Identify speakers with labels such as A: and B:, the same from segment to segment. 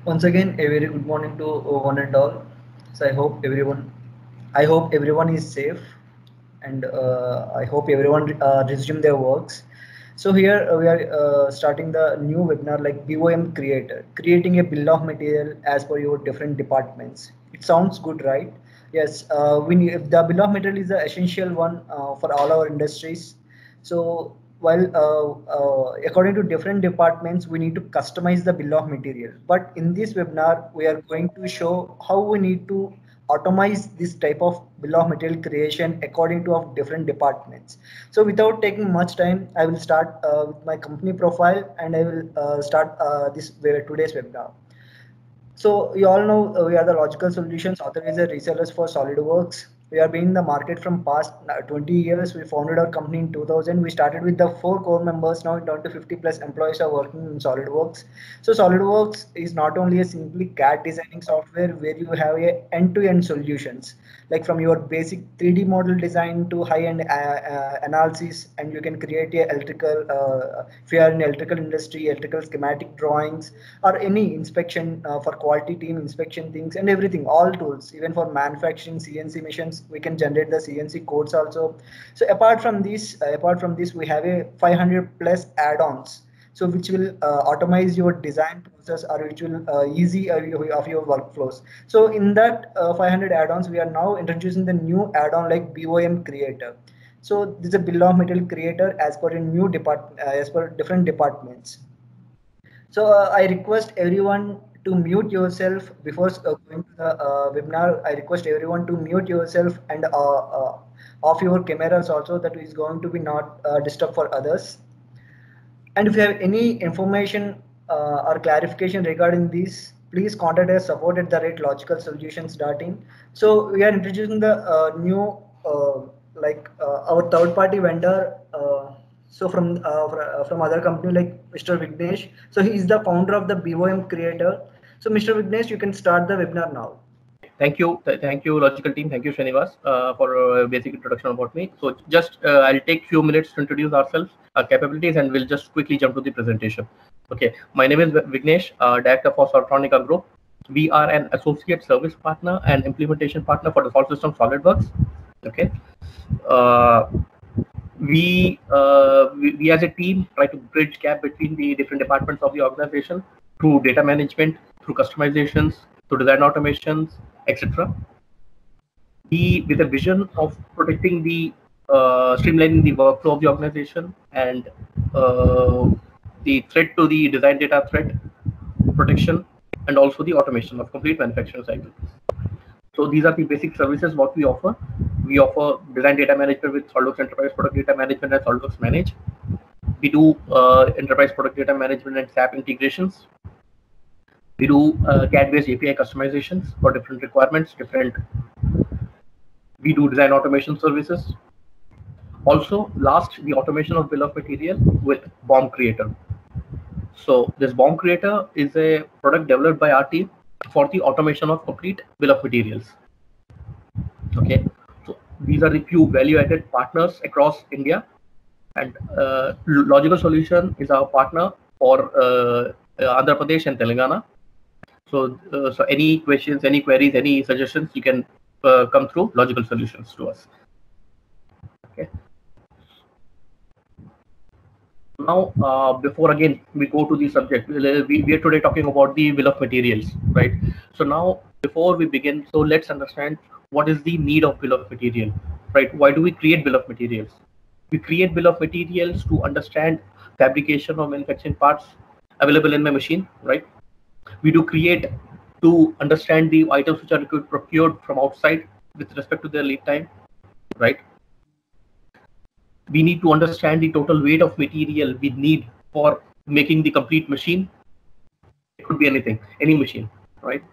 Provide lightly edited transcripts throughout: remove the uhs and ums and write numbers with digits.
A: Once again, a very good morning to one and all. So I hope everyone is safe, and I hope everyone resume their works. So here we are starting the new webinar like BOM Creator, creating a bill of material as per your different departments. It sounds good, right? Yes, we need, the bill of material is the essential one for all our industries. So while according to different departments, we need to customize the bill of material. But in this webinar, we are going to show how we need to automate this type of bill of material creation according to of different departments. So without taking much time, I will start with my company profile and I will start today's webinar. So you all know we are the Logical Solutions authorized resellers for SolidWorks. We are being in the market from past 20 years. We founded our company in 2000. We started with the 4 core members. Now down to 50 plus employees are working in SolidWorks. So SolidWorks is not only a simply CAD designing software where you have a end-to-end solutions, like from your basic 3D model design to high-end analysis, and you can create a electrical, if you are in electrical industry, electrical schematic drawings, or any inspection for quality team inspection things and everything, all tools, even for manufacturing CNC machines, we can generate the CNC codes also. So apart from this, we have a 500 plus add-ons, so which will automate your design process or which will easy of your workflows. So in that 500 add-ons, we are now introducing the new add-on like BOM Creator. So this is a bill of material creator as per a new department, as per different departments. So I request everyone to mute yourself before going to the webinar. I request everyone to mute yourself and off your cameras also. That is going to be not disturb for others. And if you have any information or clarification regarding this, please contact us support at the rate logicalsolutions.in. So we are introducing the new our third party vendor. So from other company like Mr. Vignesh. So he is the founder of the BOM Creator. So Mr. Vignesh, you can start the webinar now.
B: Thank you, Logical team. Thank you, Srinivas, for a basic introduction about me. So just I'll take few minutes to introduce ourselves, our capabilities, and we'll just quickly jump to the presentation. Okay, my name is Vignesh, Director for Soltronica Group. We are an associate service partner and implementation partner for the Salt System SolidWorks. Okay, we as a team try to bridge gap between the different departments of the organization through data management, through customizations, through design automations, etc. We, with a vision of protecting the streamlining the workflow of the organization and the threat to the design data threat protection, and also the automation of complete manufacturing cycle. So these are the basic services what we offer. We offer design data management with SolidWorks Enterprise Product Data Management and SolidWorks Manage. We do enterprise product data management and SAP integrations. We do CAD-based API customizations for different requirements. We do design automation services. Also, last, the automation of bill of material with BOM Creator. So this BOM Creator is a product developed by our team for the automation of complete bill of materials. Okay, so these are the few value-added partners across India, and Logical Solution is our partner for Andhra Pradesh and Telangana. So, so any questions, any queries, any suggestions, you can come through Logical Solutions to us. Okay. Now, before again we go to the subject, we are today talking about the bill of materials, right? So now, before we begin, so let's understand what is the need of bill of material, right? Why do we create bill of materials? We create bill of materials to understand fabrication or manufacturing parts available in my machine, right? We do create to understand the items which are procured from outside with respect to their lead time, right? We need to understand the total weight of material we need for making the complete machine. It could be anything, any machine, right?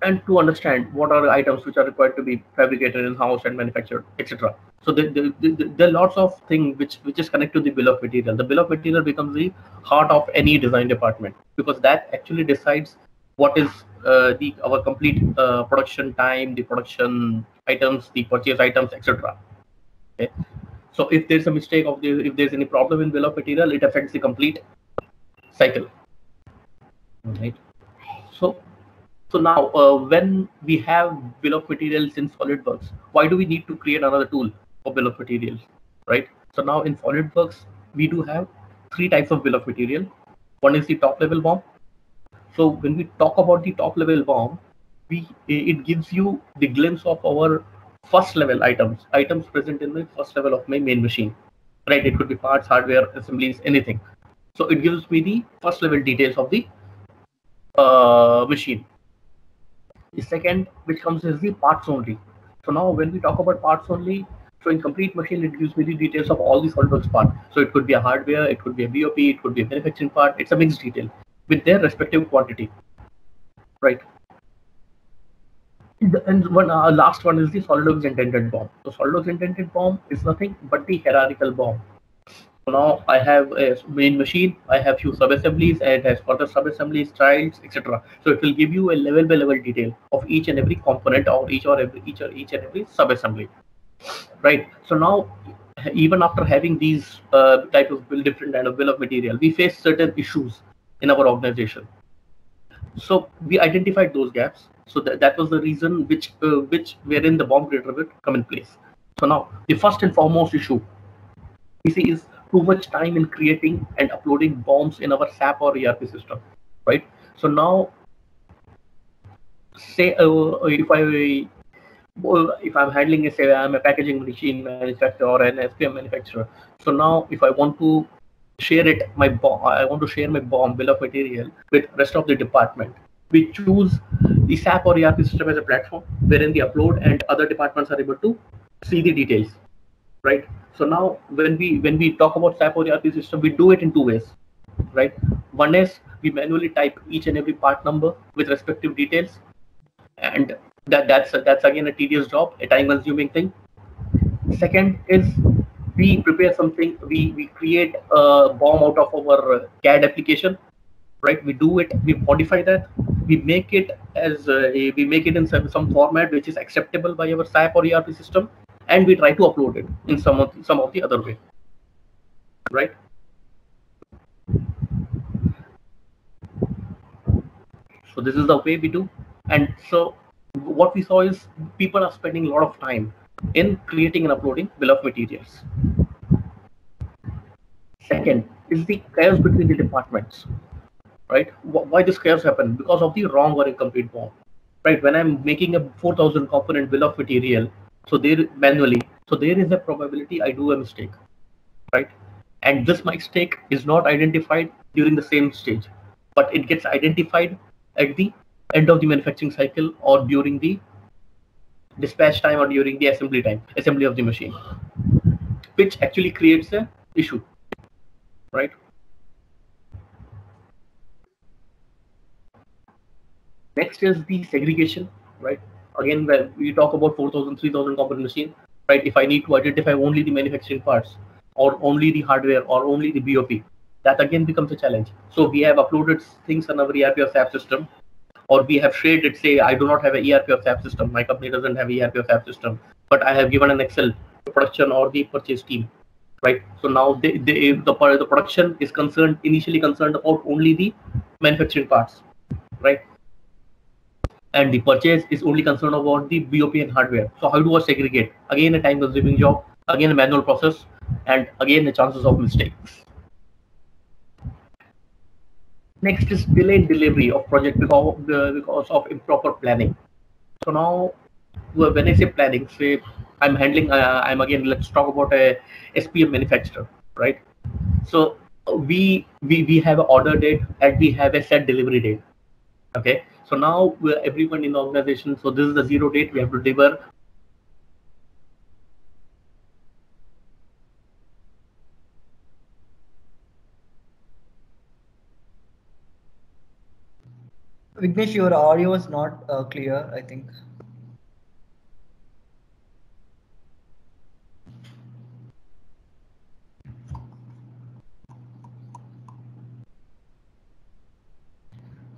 B: And to understand what are the items which are required to be fabricated in-house and manufactured, etc. So there are lots of things which is connected to the bill of material. The bill of material becomes the heart of any design department, because that actually decides what is our complete production time, the production items, the purchase items, etc. Okay. So if there's a mistake if there's any problem in bill of material, it affects the complete cycle. Right. So now when we have bill of materials in SolidWorks, why do we need to create another tool for bill of materials, right? So now in SolidWorks, we do have 3 types of bill of material. One is the top level BOM. So when we talk about the top level BOM, it gives you the glimpse of our first level items present in the first level of my main machine, right? It could be parts, hardware, assemblies, anything. So it gives me the first level details of the machine. The second, which comes is the parts only. So now when we talk about parts only, so in complete machine, it gives me the details of all the SolidWorks part. So it could be a hardware, it could be a BOP, it could be a manufacturing part. It's a mixed detail with their respective quantity, right? And one last one is the SolidWorks intended BOM. So SolidWorks intended BOM is nothing but the hierarchical BOM. So now I have a main machine, I have few sub-assemblies, and it has further sub-assemblies, childs, etc. So it will give you a level by level detail of each and every component or each and every sub-assembly, right? So now, even after having these type of different kind of bill of material, we face certain issues in our organization. So we identified those gaps. So that was the reason which wherein the BOM creator will come in place. So now the first and foremost issue we see is too much time in creating and uploading BOMs in our SAP or ERP system, right? So now, say if I'm handling a, say I'm a packaging machine manufacturer or an SPM manufacturer. So now if I want to share I want to share my BOM bill of material with rest of the department. We choose the SAP or ERP system as a platform wherein the upload and other departments are able to see the details, right? So now when we talk about SAP or ERP system, we do it in 2 ways, right? One is we manually type each and every part number with respective details, and that's again a tedious job, a time consuming thing. Second is we prepare something, we create a BOM out of our CAD application, right? We do it, we modify that, we make it as we make it in some format which is acceptable by our SAP or ERP system, and we try to upload it in some of the other way, right? So this is the way we do. And so what we saw is people are spending a lot of time in creating and uploading bill of materials. Second is the chaos between the departments, right? Why this chaos happen? Because of the wrong or incomplete BOM, right? When I'm making a 4,000 component bill of material, so there manually, so there is a probability I do a mistake, right? And this mistake is not identified during the same stage, but it gets identified at the end of the manufacturing cycle or during the dispatch time or during the assembly of the machine, which actually creates an issue, right? Next is the segregation, right? Again, when we talk about 4,000, 3,000 component machine, right? If I need to identify only the manufacturing parts or only the hardware or only the BOP, that again becomes a challenge. So we have uploaded things on our ERP or SAP system, or we have shared it, say I do not have an ERP or SAP system, my company doesn't have ERP or SAP system, but I have given an Excel to production or the purchase team, right? So now the production is initially concerned about only the manufacturing parts, right? And the purchase is only concerned about the BOP and hardware. So how do I segregate? Again, a time-consuming job, again a manual process, and again the chances of mistakes. Next is delayed delivery of project because of improper planning. So now, when I say planning, say I'm handling, let's talk about a SPM manufacturer, right? So we have an order date and we have a set delivery date. Okay, so now everyone in the organization, so this is the 0 date, we have to deliver.
A: Vignesh, your audio is not clear, I think.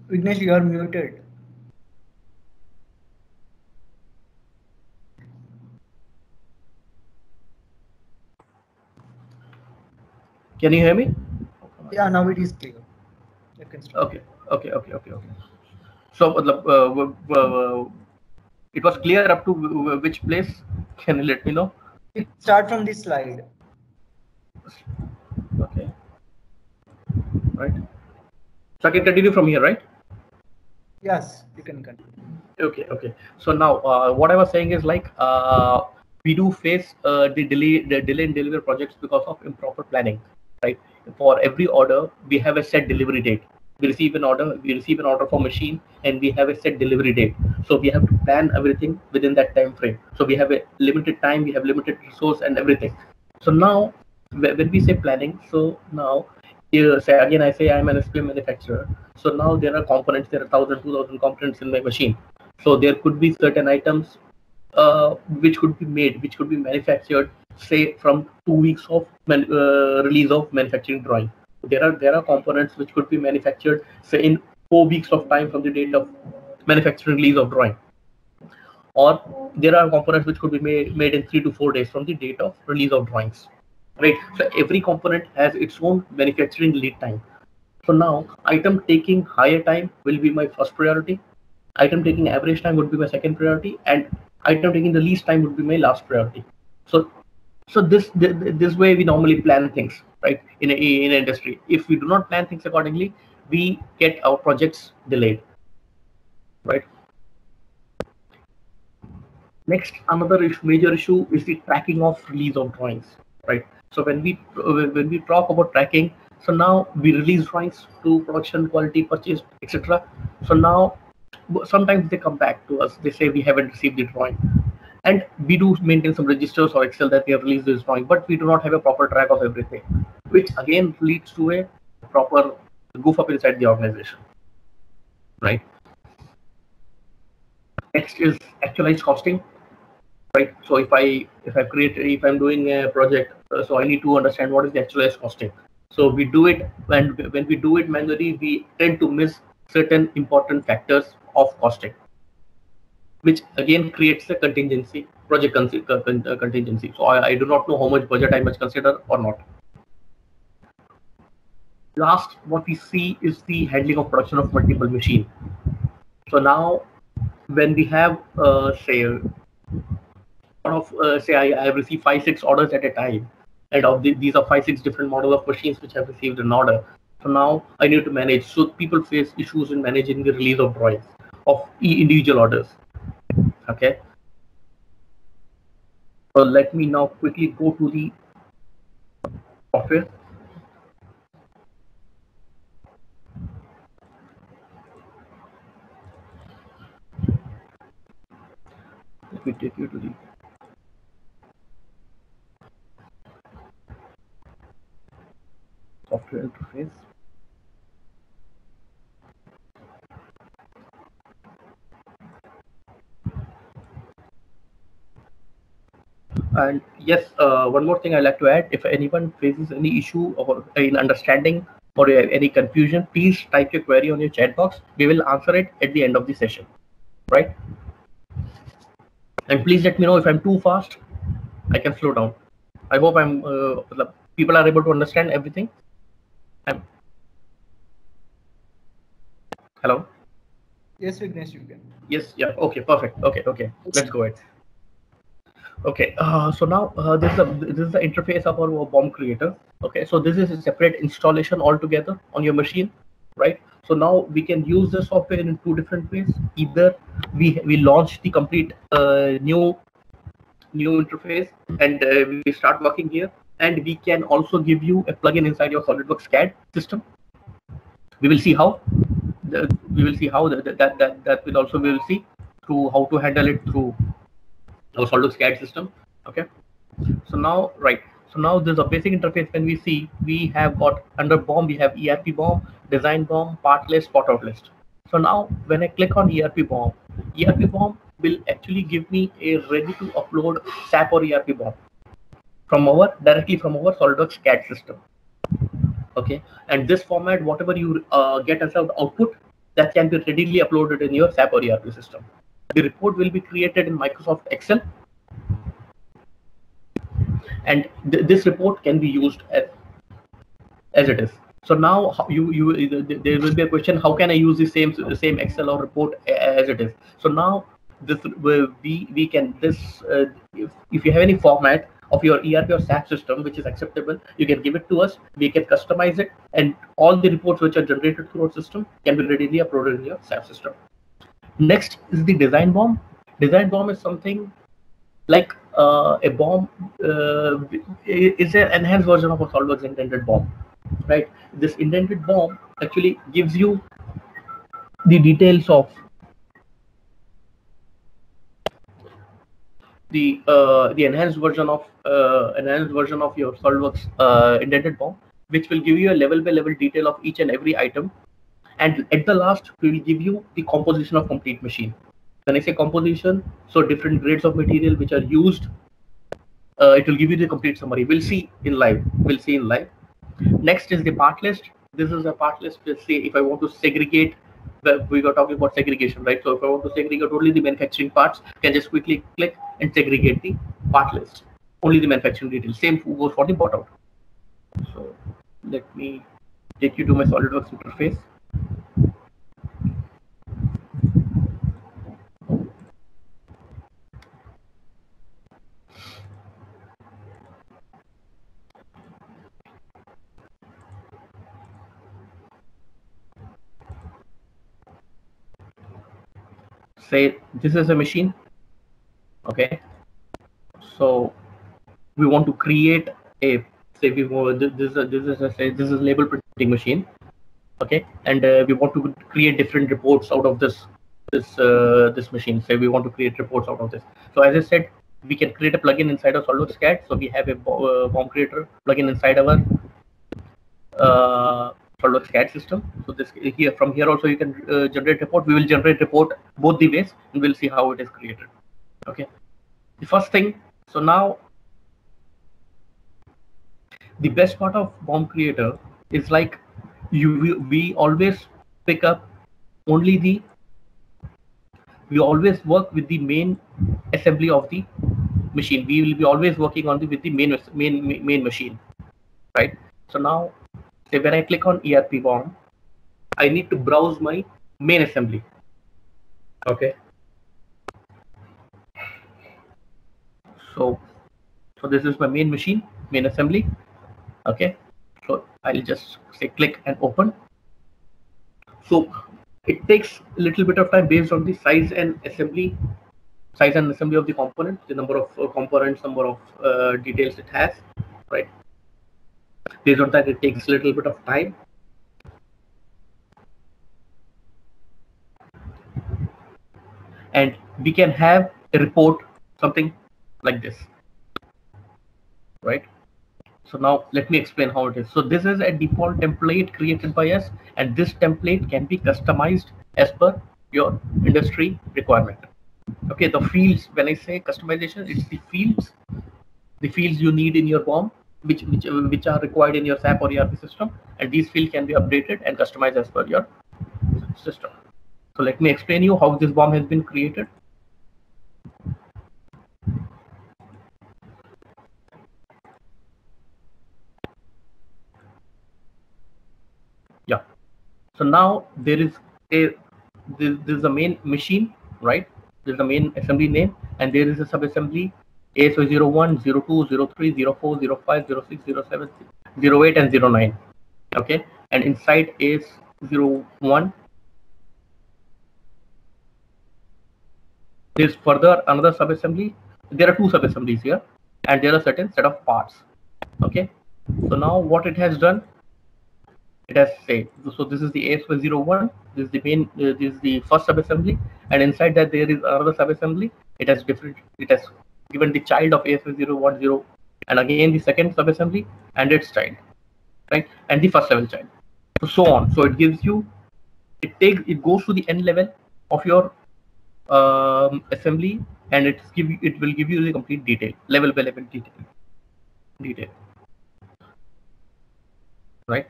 A: Vignesh, you are muted.
B: Can you hear me?
A: Yeah, now it is clear. You can start.
B: Okay. So it was clear up to which place? Can you let me know?
A: You start from this slide.
B: Okay. Right. So I can continue from here, right?
A: Yes, you can continue.
B: Okay. So now what I was saying is like we do face the delay in delivery projects because of improper planning, right? For every order, we have a set delivery date. We receive an order for machine, and we have a set delivery date. So we have to plan everything within that time frame. So we have a limited time, we have limited resource and everything. So now when we say planning, so now say again, I say I'm an SPM manufacturer. So now there are components, there are 1,000, 2,000 components in my machine. So there could be certain items which could be made, which could be manufactured, say from 2 weeks of release of manufacturing drawing. There are components which could be manufactured, say in 4 weeks of time from the date of manufacturing release of drawing. Or there are components which could be made in 3 to 4 days from the date of release of drawings. Right. So every component has its own manufacturing lead time. So now item taking higher time will be my first priority. Item taking average time would be my second priority, and item taking the least time would be my last priority. So this way we normally plan things, right? In an industry, if we do not plan things accordingly, we get our projects delayed, right? Next, another major issue is the tracking of release of drawings, right? So when we talk about tracking, so now we release drawings to production, quality, purchase, etc. So now sometimes they come back to us, they say we haven't received the drawing, and we do maintain some registers or Excel that we have released this drawing, but we do not have a proper track of everything, which again leads to a proper goof up inside the organization, right? Next is actualized costing, right? So if I'm doing a project, so I need to understand what is the actualized costing. So we do it, when we do it manually, we tend to miss certain important factors of costing, which again creates a contingency, project contingency. So I do not know how much budget I must consider or not. Last, what we see is the handling of production of multiple machine. So now when we have say I have received 5-6 orders at a time, and these are 5-6 different models of machines which have received an order. So now I need to manage. So people face issues in managing the release of drawings of individual orders. Okay. So let me now quickly go to the software. Let me take you to the software interface. And yes, one more thing I'd like to add: if anyone faces any issue or in understanding or any confusion, please type your query on your chat box. We will answer it at the end of the session, right? And please let me know if I'm too fast. I can slow down. I hope people are able to understand everything. Hello.
A: Yes, Vignesh, you can.
B: Yes. Yeah. Okay. Perfect. Okay. Let's go ahead. Okay, so now this is the interface of our BOM creator. Okay, so this is a separate installation altogether on your machine, right? So now we can use the software in 2 different ways. Either we launch the complete new interface, and we start working here, and we can also give you a plugin inside your SolidWorks CAD system. We will see how. That we will see through how to handle it through our SolidWorks CAD system. Okay. So now, so now there's a basic interface. When we see, we have got under BOM, we have ERP BOM, design BOM, part list, spot out list. So now when I click on ERP BOM will actually give me a ready to upload SAP or ERP BOM directly from our SolidWorks CAD system. Okay, and this format, whatever you get as an output, that can be readily uploaded in your SAP or ERP system. The report will be created in Microsoft Excel, and this report can be used as as it is. So now there will be a question: how can I use the same Excel or report as it is? So now this we can if you have any format of your ERP or SAP system which is acceptable, you can give it to us. We can customize it, and all the reports which are generated through our system can be readily uploaded in your SAP system. Next is the design bomb. Design bomb is something like a bomb is an enhanced version of a SolidWorks indented bomb, right? This indented bomb actually gives you the details of the enhanced version of your SolidWorks indented bomb, which will give you a level by level detail of each and every item, and at the last we will give you the composition of complete machine. When I say composition, so different grades of material which are used, it will give you the complete summary. We'll see in live. Next is the part list. This is a part list. Let's say if I want to segregate, we were talking about segregation, right? So if I want to segregate only the manufacturing parts, I can just quickly click and segregate the part list. Only the manufacturing details. Same goes for the bought out. So let me take you to my SolidWorks interface. Say this is a machine. Okay. So we want to create a, say we want this is label printing machine. Okay, and we want to create different reports out of this machine. Say we want to create reports out of this. So as I said, we can create a plugin inside of SolidWorks CAD. So we have a bomb creator plugin inside our SolidWorks CAD system. So this here, from here also you can generate report. We will generate report both the ways, and we'll see how it is created. Okay, the first thing. So now the best part of bomb creator is like we always pick up only we always work with the main assembly of the machine. We will be always working on with the main machine, right? So now say when I click on ERP bomb, I need to browse my main assembly. Okay, so this is my main machine, main assembly. Okay, so I'll just say click and open. So it takes a little bit of time based on the size and assembly of the component, the number of components, number of details it has, right? Based on that, it takes a little bit of time. And we can have a report, something like this, right? So now let me explain how it is. So this is a default template created by us, and this template can be customized as per your industry requirement. Okay, the fields, when I say customization, it's the fields you need in your bomb, which are required in your SAP or ERP system, and these fields can be updated and customized as per your system. So let me explain you how this bomb has been created. Yeah. So now there is a main machine, right? There's a main assembly name, and there is a sub-assembly ASO 01, 02, 03, 04, 05, 06, 07, 08, and 09. Okay, and inside AS 01, there's further another sub-assembly. There are two sub-assemblies here, and there are a certain set of parts. Okay, so now what it has done, it has said, so this is the AS01, this is the main, this is the first sub-assembly, and inside that there is another sub-assembly. It has given the child of AS0110, and again the second sub-assembly and its child, right, and the first level child, so on. So it gives you, it goes to the end level of your assembly, and it will give you the complete detail, level by level detail, right?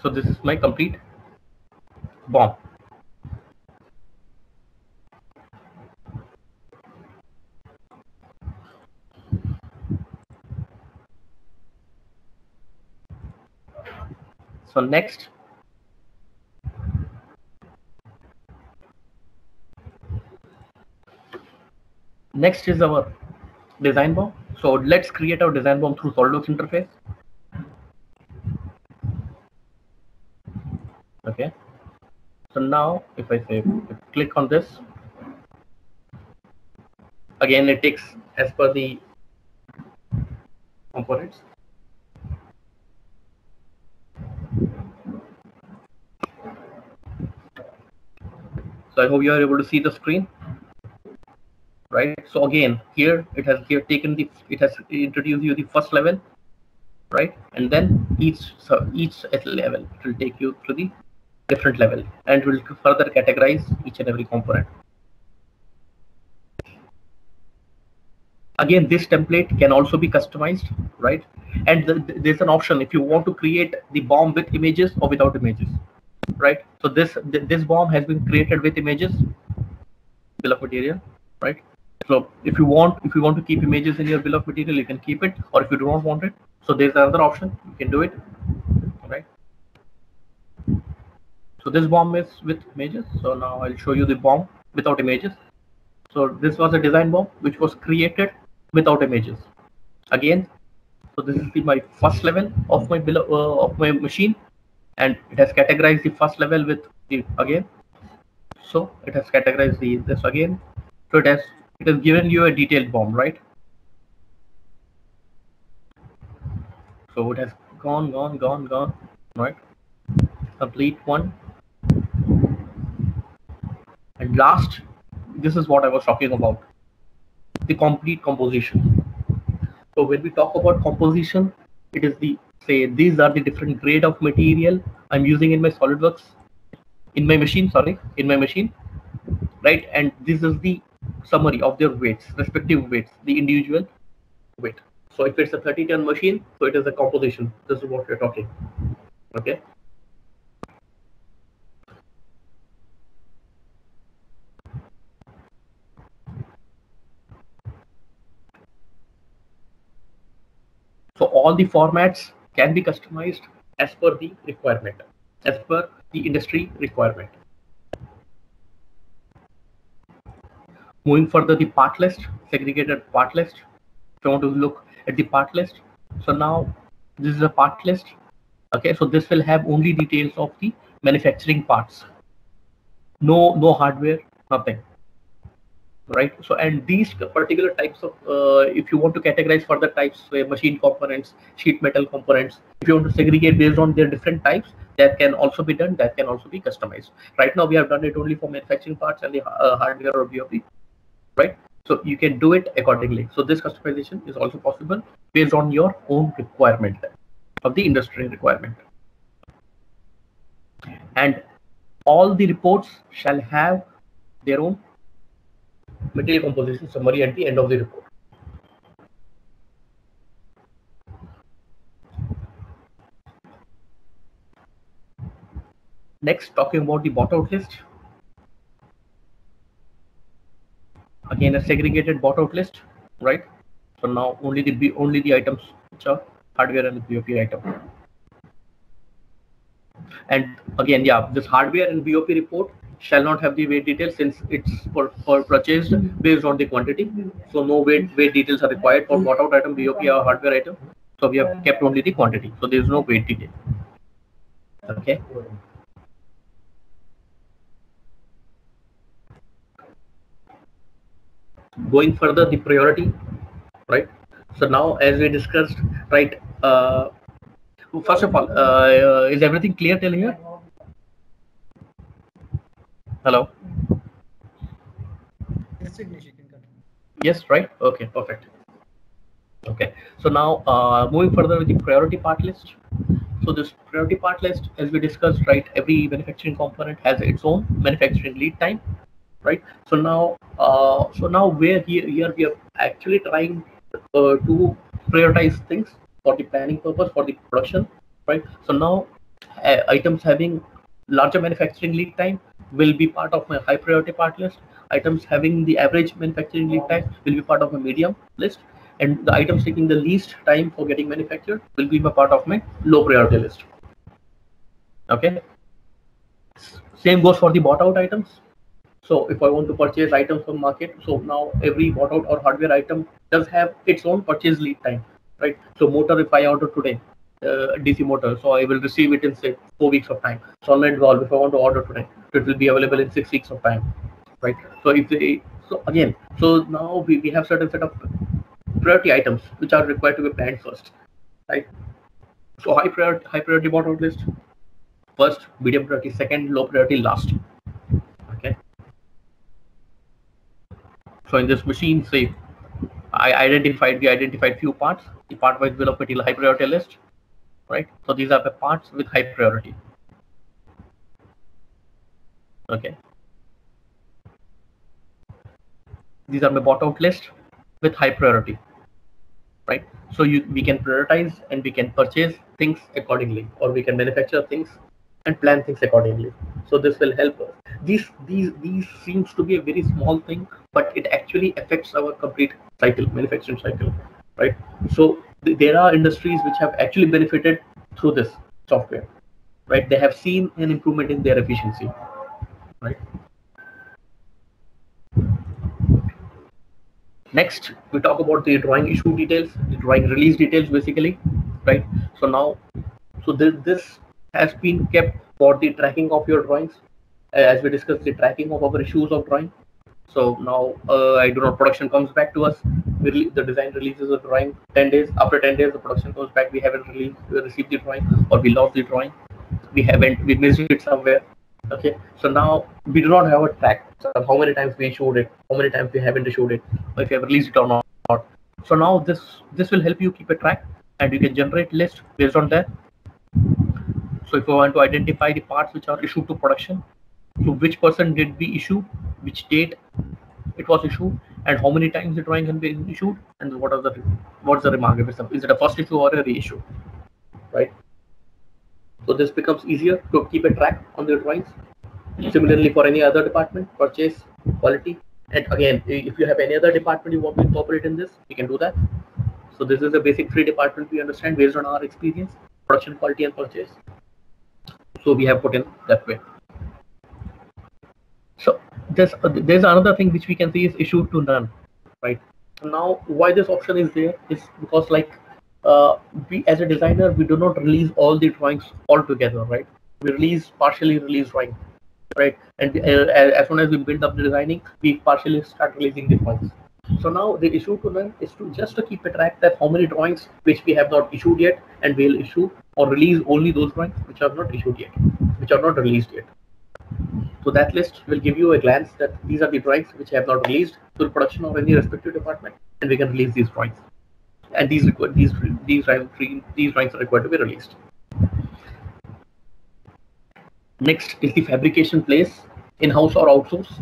B: So this is my complete bomb. So next, is our design bomb. So let's create our design bomb through SolidWorks interface. Okay. So now if I say click on this, again it takes as per the components. So I hope you are able to see the screen, right? So again, here it has introduced you the first level, right? And then each level it will take you to the different level and will further categorize each and every component. Again, this template can also be customized, right? And there's an option if you want to create the bomb with images or without images, right? So this bomb has been created with images, bill of material, right? So if you want to keep images in your bill of material, you can keep it, or if you do not want it, so there's another option, you can do it, right? So this bomb is with images. So now I'll show you the bomb without images. So this was a design bomb which was created without images. Again, so this is my first level of my of my machine, and it has categorized the first level with the again. So it has categorized this again. So it has given you a detailed bomb, right? So it has gone, right? Complete one. And last, this is what I was talking about, the complete composition. So when we talk about composition, it is these are the different grade of material I'm using in my SolidWorks, in my machine, right? And this is the summary of their weights, respective weights, the individual weight. So if it's a 30-ton machine, so it is a composition. This is what we're talking. Okay. So all the formats can be customized as per the requirement, as per the industry requirement. Moving further, the part list, segregated part list. If you want to look at the part list, so now this is a part list. Okay, so this will have only details of the manufacturing parts. No hardware, nothing. Right. So, and these particular types of, if you want to categorize further types, machine components, sheet metal components, if you want to segregate based on their different types, that can also be done. That can also be customized. Right now, we have done it only for manufacturing parts and the hardware or BOP. Right. So you can do it accordingly. So this customization is also possible based on your own requirement of the industry requirement. And all the reports shall have their own material composition summary at the end of the report. Next, talking about the bought out list. Again, a segregated bought out list, right? So now only the items which are hardware and the BOP item. And again, yeah, this hardware and BOP report shall not have the weight details since it's for purchased based on the quantity. So no weight details are required for bought out item, BOP or hardware item. So we have kept only the quantity. So there is no weight detail. Okay. Going further, the priority, right? So now, as we discussed, right? First of all, is everything clear till here? Hello.
A: Yes, Vignesh, you can continue.
B: Yes, right. Okay, perfect. Okay, so now moving further with the priority part list. So this priority part list, as we discussed, right? Every manufacturing component has its own manufacturing lead time, right? So now, where here we are actually trying to prioritize things for the planning purpose for the production, right? So now items having larger manufacturing lead time will be part of my high priority part list. Items having the average manufacturing lead time will be part of a medium list, and the items taking the least time for getting manufactured will be a part of my low priority list. Okay. Same goes for the bought out items. So if I want to purchase items from market, so now every bought out or hardware item does have its own purchase lead time, right? So motor, if I order today, DC motor, so I will receive it in say 4 weeks of time. Solenoid valve, if I want to order today, it will be available in 6 weeks of time, right? So if they, so again, so now we have certain set of priority items which are required to be planned first, right? So high priority bought out list first, medium priority second, low priority last. Okay. So in this machine, say we identified few parts, the part-wise bill of material high priority list, right? So these are the parts with high priority. Okay. These are my bought out list with high priority, right? So we can prioritize and we can purchase things accordingly, or we can manufacture things and plan things accordingly. So this will help us. These seems to be a very small thing, but it actually affects our complete cycle, manufacturing cycle, right? So there are industries which have actually benefited through this software, right? They have seen an improvement in their efficiency, right? Next, we talk about the drawing issue details, the drawing release details, basically, right? So now, so this has been kept for the tracking of your drawings, as we discussed the tracking of our issues of drawing. So now, I do not, production comes back to us. The design releases a drawing 10 days. After 10 days, the production comes back. We haven't received the drawing, or we lost the drawing. We missed it somewhere. Okay, so now we do not have a track. So how many times we issued it, how many times we haven't issued it, or if you have released it or not. So now this will help you keep a track, and you can generate list based on that. So if you want to identify the parts which are issued to production, so which person did we issue, which date it was issued, and how many times the drawing can be issued, and what's the remark? Is it a first issue or a reissue, right? So this becomes easier to keep a track on the drawings. Similarly, for any other department, purchase, quality, and again, if you have any other department you want to incorporate in this, you can do that. So this is the basic 3 departments we understand based on our experience: production, quality, and purchase. So we have put in that way. So there's another thing which we can see is issued to none, right? Now why this option is there is because, like, we as a designer, we do not release all the drawings all together, right? We partially release drawing, right? And as soon as we build up the designing, we partially start releasing the drawings. So now the issue to none is to keep a track that how many drawings which we have not issued yet, and we'll issue or release only those drawings which are not issued yet, which are not released yet. So that list will give you a glance that these are the drawings which have not released to the production of any respective department, and we can release these drawings. And these drawings are required to be released. Next is the fabrication place, in-house or outsource.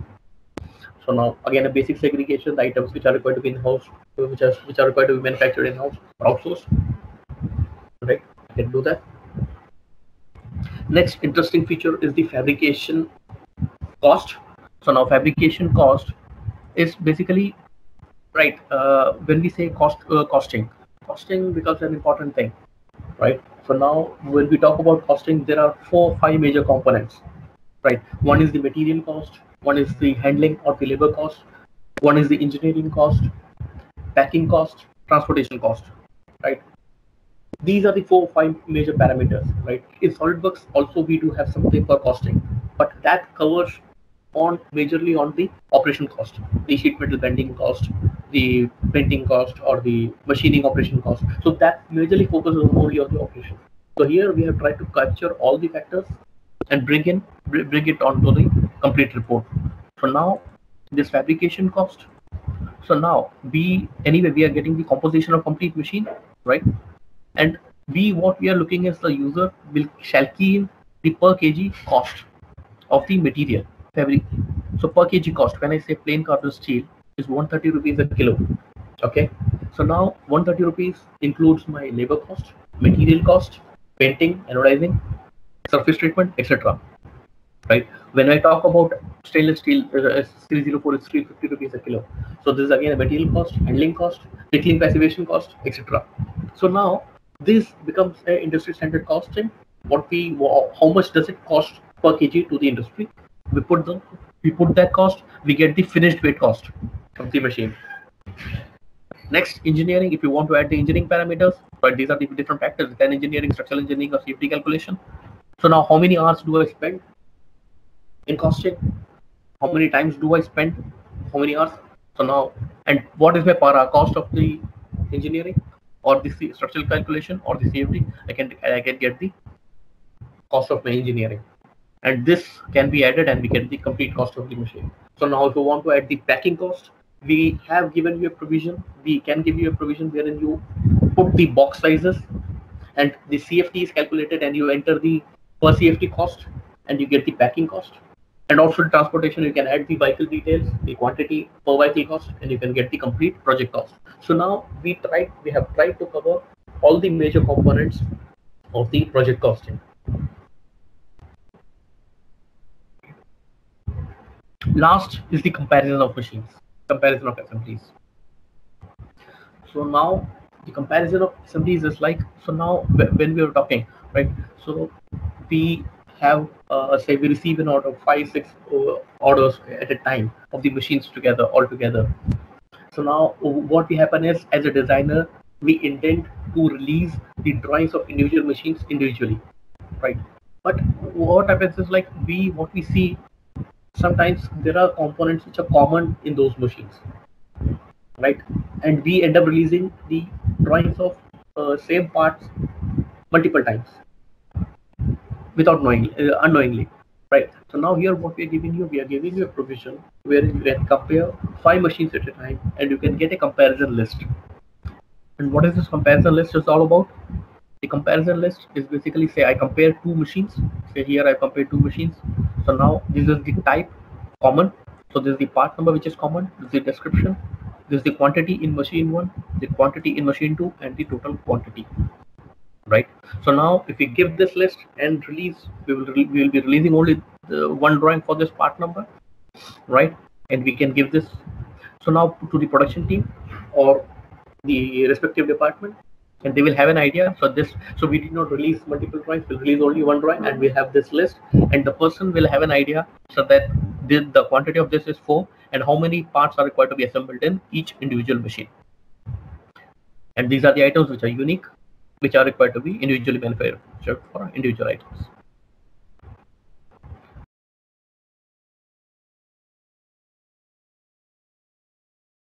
B: So now again, a basic segregation: the items which are required to be in-house, which are required to be manufactured in-house or outsourced. Right, I can do that. Next interesting feature is the fabrication cost. So now fabrication cost is basically, right, when we say costing becomes an important thing, right? So now when we talk about costing, there are 4-5 major components, right? One is the material cost, one is the handling or the labor cost, one is the engineering cost, packing cost, transportation cost, right? These are the 4-5 major parameters, right? In SolidWorks also we do have something for costing, but that covers majorly on the operation cost, the sheet metal bending cost, the printing cost, or the machining operation cost. So that majorly focuses only on the operation. So here we have tried to capture all the factors and bring it onto the complete report. So now this fabrication cost. So now we are getting the composition of complete machine, right? And what we are looking is the user shall key in the per kg cost of the material fabric. So per kg cost, when I say plain carbon steel, is 130 rupees a kilo. Okay, so now 130 rupees includes my labor cost, material cost, painting, anodizing, surface treatment, etc. Right? When I talk about stainless steel, 304 is 350 rupees a kilo. So this is again a material cost, handling cost, pickling, passivation cost, etc. So now this becomes an industry standard costing, how much does it cost per kg to the industry. We put that cost, we get the finished weight cost of the machine. Next, engineering. If you want to add the engineering parameters, but these are the different factors: then engineering, structural engineering, or safety calculation. So now, how many hours do I spend in costing? How many times do I spend? How many hours? So now, and what is my per hour cost of the engineering or the structural calculation or the CFD? I can get the cost of my engineering, and this can be added and we get the complete cost of the machine. So now, if you want to add the packing cost, we have given you a provision. We can give you a provision wherein you put the box sizes and the CFT is calculated, and you enter the per CFT cost and you get the packing cost. And also transportation, you can add the vehicle details, the quantity per vehicle cost, and you can get the complete project cost. So now we have tried to cover all the major components of the project costing. Last is the comparison of machines, comparison of assemblies. So now the comparison of assemblies is like, so now when we are talking, right? So we have say we receive an order of 5-6 orders at a time of the machines together all together. So now what will happen is, as a designer, we intend to release the drawings of individual machines individually, right? But what happens is, like, what we see sometimes there are components which are common in those machines, right? And we end up releasing the drawings of same parts multiple times without knowing, unknowingly, right? So now here what we are giving you a provision where you can compare 5 machines at a time and you can get a comparison list. And what is this comparison list is all about? The comparison list is basically, say I compare 2 machines. Say here I compare 2 machines. So now this is the type common. So this is the part number which is common. This is the description. This is the quantity in machine 1, the quantity in machine 2, and the total quantity. Right. So now if we give this list and release, we will be releasing only one drawing for this part number, right? And we can give this. So now to the production team or the respective department, and they will have an idea. So we did not release multiple drawings, we'll release only one drawing, and we have this list, and the person will have an idea so that the quantity of this is 4 and how many parts are required to be assembled in each individual machine. And these are the items which are unique, which are required to be individually manufactured for individual items.